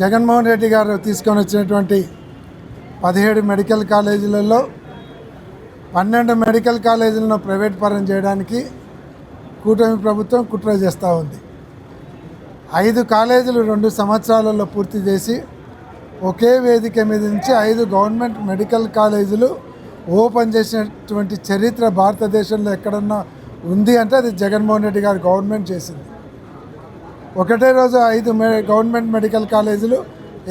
జగన్మోహన్ రెడ్డి గారు తీసుకొని వచ్చినటువంటి 17 మెడికల్ కాలేజీలలో 12 మెడికల్ కాలేజీలను ప్రైవేట్ పరం చేయడానికి కూటమి ప్రభుత్వం కుట్ర చేస్తూ ఉంది. 5 కాలేజీలు 2 సంవత్సరాలలో పూర్తి చేసి ఒకే వేదిక మీద నుంచి 5 గవర్నమెంట్ మెడికల్ కాలేజీలు ఓపెన్ చేసినటువంటి చరిత్ర భారతదేశంలో ఎక్కడన్నా ఉంది అంటే అది జగన్మోహన్ రెడ్డి గారు గవర్నమెంట్ చేసింది. ఒకటే రోజు 5 గవర్నమెంట్ మెడికల్ కాలేజీలు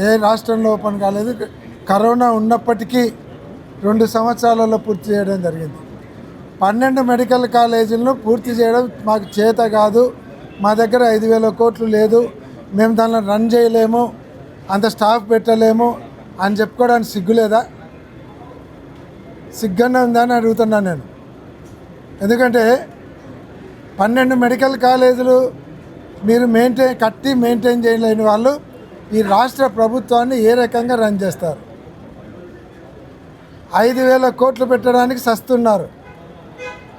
ఏ రాష్ట్రంలో ఓపెన్ కాలేదు. కరోనా ఉన్నప్పటికీ 2 సంవత్సరాలలో పూర్తి చేయడం జరిగింది. 12 మెడికల్ కాలేజీలను పూర్తి చేయడం మాకు చేత కాదు, మా దగ్గర 5,000 కోట్లు లేదు, మేము దానిలో రన్ చేయలేము, అంత స్టాఫ్ పెట్టలేము అని చెప్పుకోవడానికి సిగ్గులేదా? సిగ్గునే ఉందని అడుగుతున్నాను నేను. ఎందుకంటే 12 మెడికల్ కాలేజీలు మీరు మెయింటైన్ చేయలేని వాళ్ళు ఈ రాష్ట్ర ప్రభుత్వాన్ని ఏ రకంగా రన్ చేస్తారు? 5,000 కోట్లు పెట్టడానికి సస్తున్నారు,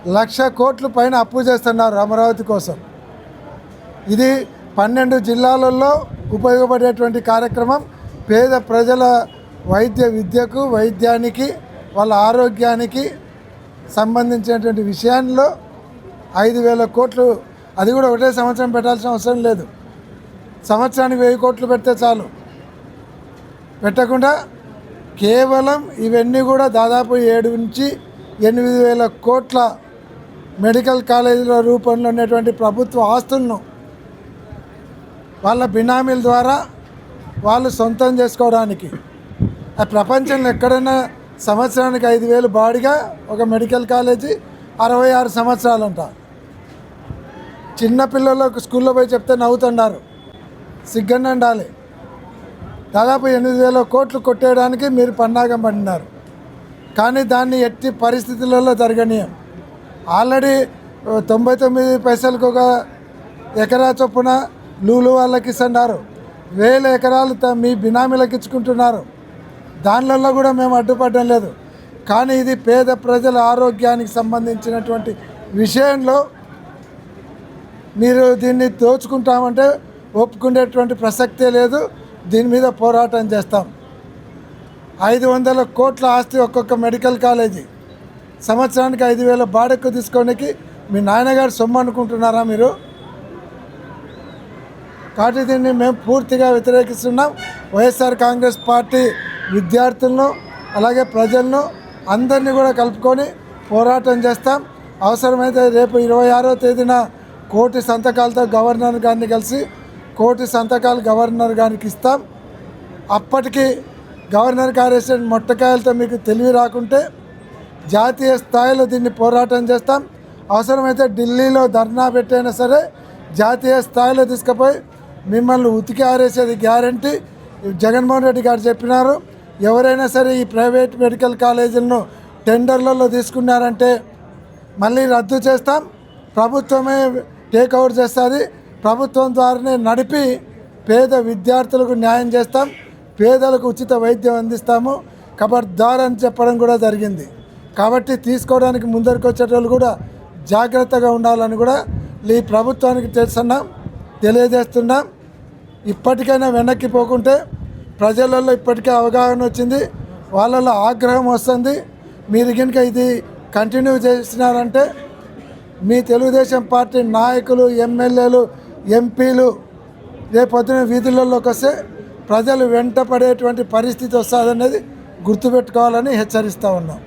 1,00,000 కోట్ల పైన అప్పు చేస్తున్నారు అమరావతి కోసం. ఇది 12 జిల్లాలలో ఉపయోగపడేటువంటి కార్యక్రమం. పేద ప్రజల విద్యకు, వైద్యానికి, వాళ్ళ ఆరోగ్యానికి సంబంధించినటువంటి విషయాల్లో 5,000 కోట్లు, అది కూడా ఒకటే సంవత్సరం పెట్టాల్సిన అవసరం లేదు. సంవత్సరానికి 1,000 కోట్లు పెడితే చాలు. పెట్టకుండా కేవలం ఇవన్నీ కూడా దాదాపు 7 నుంచి 8,000 కోట్ల మెడికల్ కాలేజీల రూపంలో ఉన్నటువంటి ప్రభుత్వ ఆస్తులను వాళ్ళ బినామీల ద్వారా వాళ్ళు సొంతం చేసుకోవడానికి. ఆ ప్రపంచంలో ఎక్కడైనా సంవత్సరానికి 5,000 బాడిగా ఒక మెడికల్ కాలేజీ 66 సంవత్సరాలంట. చిన్నపిల్లలకు స్కూల్లో పోయి చెప్తే నవ్వుతున్నారు, సిగ్గన్న ఉండాలి. దాదాపు 8,000 కోట్లు కొట్టేయడానికి మీరు పన్నాగం పడినారు. కానీ దాన్ని ఎట్టి పరిస్థితులలో జరగనీయం. ఆల్రెడీ 99 పైసలకు ఒక ఎకరా చొప్పున లూలు వాళ్ళకి ఇస్తున్నారు, 1,000 ఎకరాలు మీ బినామీలకు ఇచ్చుకుంటున్నారు. దానిలో కూడా మేము అడ్డుపడడం లేదు. కానీ ఇది పేద ప్రజల ఆరోగ్యానికి సంబంధించినటువంటి విషయంలో మీరు దీన్ని దోచుకుంటామంటే ఒప్పుకునేటువంటి ప్రసక్తే లేదు. దీని మీద పోరాటం చేస్తాం. 500 కోట్ల ఆస్తి ఒక్కొక్క మెడికల్ కాలేజీ, సంవత్సరానికి 5,000 బాడెక్కు తీసుకోవడానికి మీ నాయనగారు సొమ్ము అనుకుంటున్నారా మీరు? కాబట్టి దీన్ని మేము పూర్తిగా వ్యతిరేకిస్తున్నాం. వైఎస్ఆర్ కాంగ్రెస్ పార్టీ విద్యార్థులను అలాగే ప్రజలను అందరినీ కూడా కలుపుకొని పోరాటం చేస్తాం. అవసరమైతే రేపు 26వ తేదీన 1,000 సంతకాలతో గవర్నర్ గారిని కలిసి 1,000 సంతకాలు గవర్నర్ గారికి ఇస్తాం. అప్పటికి గవర్నర్ గారు వేసే మొట్టకాయలతో మీకు తెలివి రాకుంటే జాతీయ స్థాయిలో దీన్ని పోరాటం చేస్తాం. అవసరమైతే ఢిల్లీలో ధర్నా పెట్టైనా సరే జాతీయ స్థాయిలో తీసుకుపోయి మిమ్మల్ని ఉతికి ఆరేసేది గ్యారంటీ. జగన్మోహన్ రెడ్డి గారు చెప్పినారు, ఎవరైనా సరే ఈ ప్రైవేట్ మెడికల్ కాలేజీలను టెండర్లలో తీసుకున్నారంటే మళ్ళీ రద్దు చేస్తాం, ప్రభుత్వమే టేక్ ఓవర్ చేస్తుంది, ప్రభుత్వం ద్వారానే నడిపి పేద విద్యార్థులకు న్యాయం చేస్తాం, పేదలకు ఉచిత వైద్యం అందిస్తాము, ఖబర్దార్ అని చెప్పడం కూడా జరిగింది. కాబట్టి తీసుకోవడానికి ముందరికి వచ్చేటోళ్ళు కూడా జాగ్రత్తగా ఉండాలని కూడా ఈ ప్రభుత్వానికి తెలియజేస్తున్నాం. ఇప్పటికైనా వెనక్కి పోకుంటే ప్రజలలో ఇప్పటికే అవగాహన వచ్చింది, వాళ్ళలో ఆగ్రహం వస్తుంది. మీరు కనుక ఇది కంటిన్యూ చేసినారంటే మీ తెలుగుదేశం పార్టీ నాయకులు, ఎమ్మెల్యేలు, ఎంపీలు రేపొద్దున వీధులలోకి వస్తే ప్రజలు వెంట పడేటువంటి పరిస్థితి వస్తుందనేది గుర్తుపెట్టుకోవాలని హెచ్చరిస్తూ ఉన్నాం.